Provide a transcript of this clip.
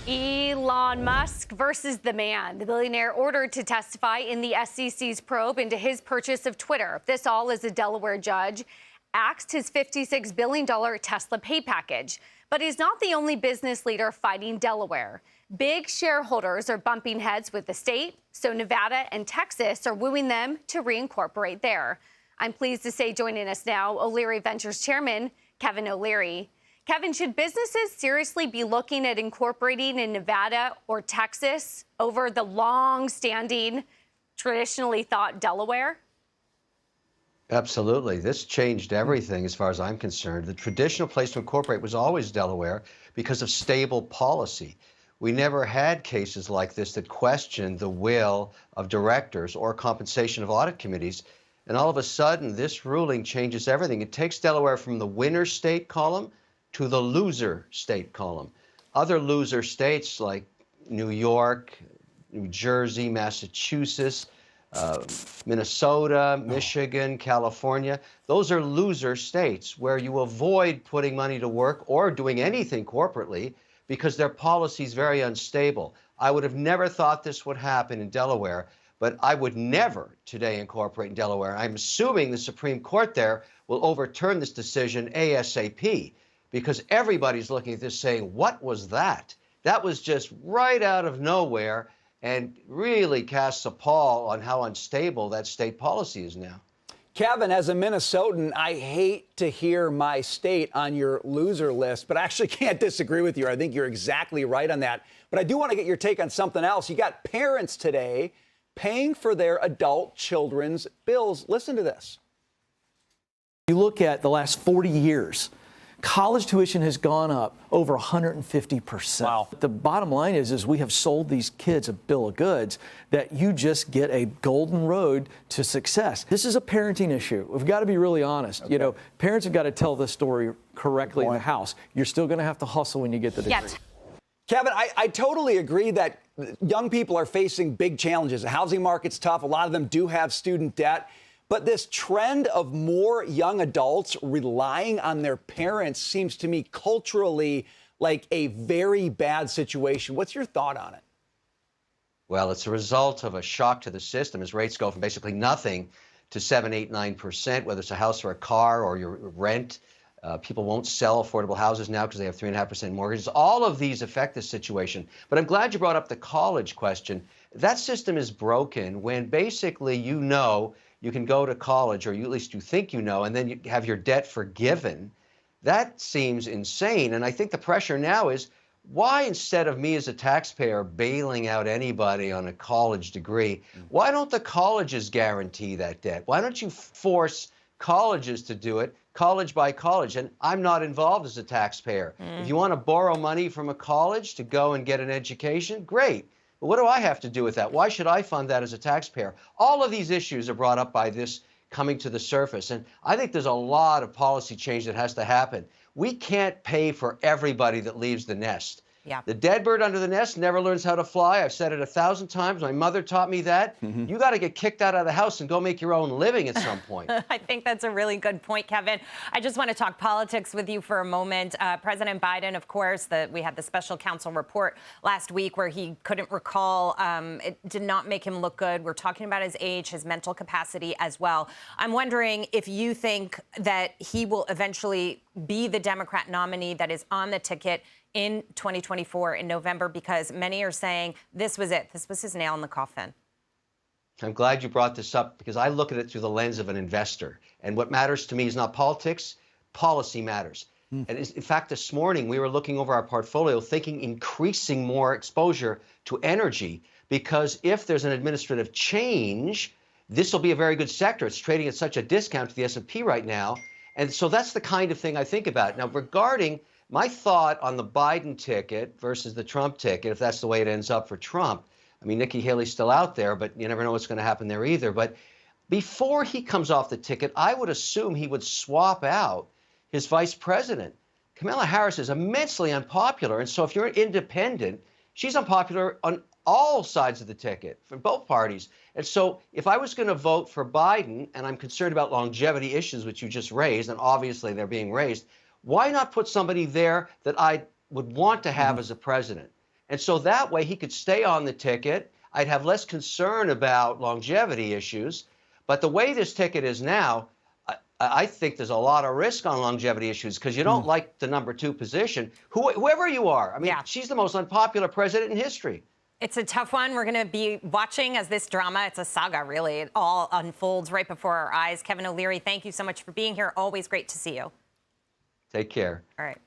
Elon Musk versus the man. The billionaire ordered to testify in the SEC's probe into his purchase of Twitter. This all as a Delaware judge axed his $56 billion Tesla pay package. But he's not the only business leader fighting Delaware. Big shareholders are bumping heads with the state, so Nevada and Texas are wooing them to reincorporate there. I'm pleased to say joining us now, O'Leary Ventures chairman Kevin O'Leary. Kevin, should businesses seriously be looking at incorporating in Nevada or Texas over the long-standing, traditionally thought Delaware? Absolutely. This changed everything as far as I'm concerned. The traditional place to incorporate was always Delaware because of stable policy. We never had cases like this that questioned the will of directors or compensation of audit committees. And all of a sudden, this ruling changes everything. It takes Delaware from the winner state column to the loser state column. Other loser states like New York, New Jersey, Massachusetts, Minnesota, Michigan, California, those are loser states where you avoid putting money to work or doing anything corporately because their policy is very unstable. I would have never thought this would happen in Delaware, but I would never today incorporate in Delaware. I'm assuming the Supreme Court there will overturn this decision ASAP, because everybody's looking at this saying, what was that? That was just right out of nowhere and really casts a pall on how unstable that state policy is now. Kevin, as a Minnesotan, I hate to hear my state on your loser list, but I actually can't disagree with you. I think you're exactly right on that. But I do want to get your take on something else. You got parents today paying for their adult children's bills. Listen to this. You look at the last 40 years, college tuition has gone up over 150%. Wow. The bottom line is we have sold these kids a bill of goods that you just get a golden road to success. This is a parenting issue. We've got to be really honest. Okay. You know, parents have got to tell this story correctly in the house. You're still going to have to hustle when you get the degree. Yes. Kevin, I totally agree that young people are facing big challenges. The housing market's tough. A lot of them do have student debt. But this trend of more young adults relying on their parents seems to me culturally like a very bad situation. What's your thought on it? Well, it's a result of a shock to the system as rates go from basically nothing to 7, 8, 9%, whether it's a house or a car or your rent. People won't sell affordable houses now because they have 3.5% mortgages. All of these affect this situation. But I'm glad you brought up the college question. That system is broken when basically you can go to college, or at least you think you know, and then you have your debt forgiven. That seems insane. And I think the pressure now is, why, instead of me as a taxpayer bailing out anybody on a college degree, why don't the colleges guarantee that debt? Why don't you force colleges to do it, college by college? And I'm not involved as a taxpayer. If you want to borrow money from a college to go and get an education, great. But what do I have to do with that? Why should I fund that as a taxpayer? All of these issues are brought up by this coming to the surface. And I think there's a lot of policy change that has to happen. We can't pay for everybody that leaves the nest. Yeah. The dead bird under the nest never learns how to fly. I've said it 1,000 times. My mother taught me that. You got to get kicked out of the house and go make your own living at some point. I think that's a really good point, Kevin. I just want to talk politics with you for a moment. President Biden, of course, we had the special counsel report last week where he couldn't recall. It did not make him look good. We're talking about his age, his mental capacity as well. I'm wondering if you think that he will eventually be the Democrat nominee that is on the ticket in 2024 in November, because many are saying this was it. This was his nail in the coffin. I'm glad you brought this up because I look at it through the lens of an investor. And what matters to me is not politics, policy matters. And in fact, this morning we were looking over our portfolio thinking increasing more exposure to energy, because if there's an administrative change, this will be a very good sector. It's trading at such a discount to the S&P right now. And so that's the kind of thing I think about. Now, regarding my thought on the Biden ticket versus the Trump ticket, if that's the way it ends up for Trump, I mean, Nikki Haley's still out there, but you never know what's going to happen there either. But before he comes off the ticket, I would assume he would swap out his vice president. Kamala Harris is immensely unpopular. And so if you're an independent, she's unpopular on all sides of the ticket from both parties. And so if I was going to vote for Biden, and I'm concerned about longevity issues, which you just raised, and obviously they're being raised, why not put somebody there that I would want to have as a president? And so that way he could stay on the ticket. I'd have less concern about longevity issues. But the way this ticket is now, I think there's a lot of risk on longevity issues because you don't like the #2 position, whoever you are. I mean, she's the most unpopular president in history. It's a tough one. We're going to be watching as this drama, it's a saga, really. It all unfolds right before our eyes. Kevin O'Leary, thank you so much for being here. Always great to see you. Take care. All right.